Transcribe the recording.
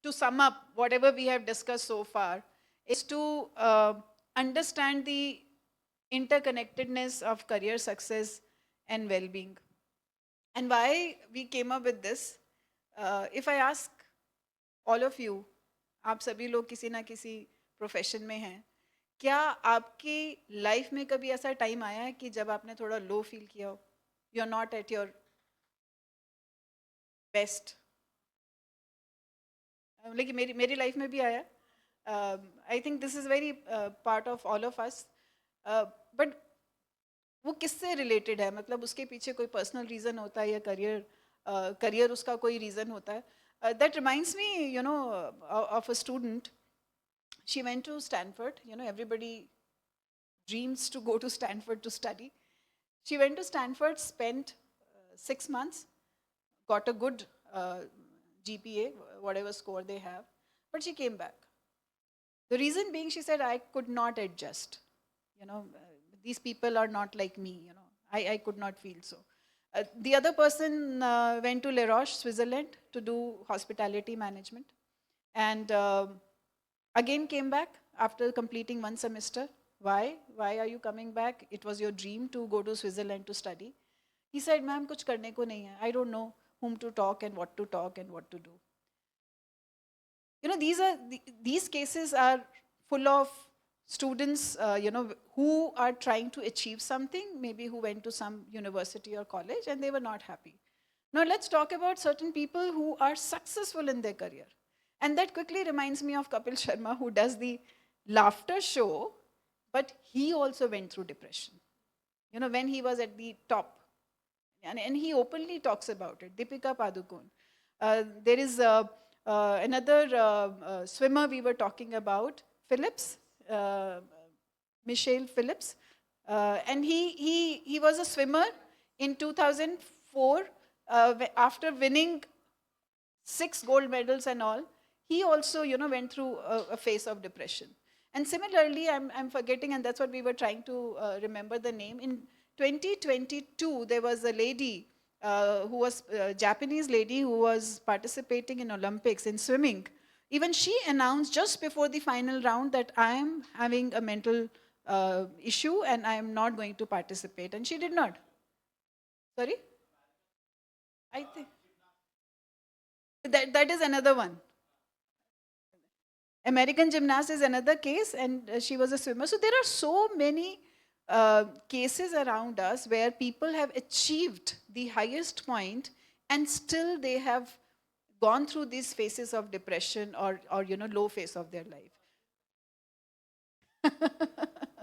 to sum up whatever we have discussed so far, is to understand the interconnectedness of career success and well-being. And why we came up with this, if I ask all of you, आप सभी लोग किसी ना किसी profession में हैं, क्या आपकी लाइफ में कभी ऐसा टाइम आया है कि जब आपने थोड़ा लो फील किया हो, you are not at your best? लेकिन मेरी मेरी लाइफ में भी आया. I think this is very part of all of us. But वो किससे रिलेटेड है, मतलब उसके पीछे कोई पर्सनल रीज़न होता है या करियर करियर उसका कोई रीज़न होता है. That reminds me, you know, of a student. She went to Stanford. You know, everybody dreams to go to Stanford to study. She went to Stanford, spent 6 months, got a good GPA, whatever score they have, but she came back. The reason being, she said, I could not adjust. You know, these people are not like me. You know, I could not feel so. The other person went to Les Roches, Switzerland, to do hospitality management, and again came back after completing one semester. Why? Why are you coming back? It was your dream to go to Switzerland to study. He said, "Ma'am, कुछ करने को नहीं है. I don't know whom to talk and what to talk and what to do." You know, these cases are full of students, you know, who are trying to achieve something, maybe who went to some university or college and they were not happy. Now let's talk about certain people who are successful in their career. And that quickly reminds me of Kapil Sharma, who does the laughter show, but he also went through depression. You know, when he was at the top, and he openly talks about it. Deepika Padukone. There is another swimmer we were talking about, Phillips, uh, Michelle Phillips, and he was a swimmer in 2004 after winning 6 gold medals and all. He also, you know, went through a phase of depression. And similarly, I'm forgetting, and that's what we were trying to remember the name. In 2022, there was a lady who was a Japanese lady who was participating in Olympics in swimming. Even she announced just before the final round that I am having a mental issue and I am not going to participate. And she did not. Sorry? I think that is another one. American gymnast is another case, and she was a swimmer. So there are so many cases around us where people have achieved the highest point and still they have gone through these phases of depression or you know, low phase of their life.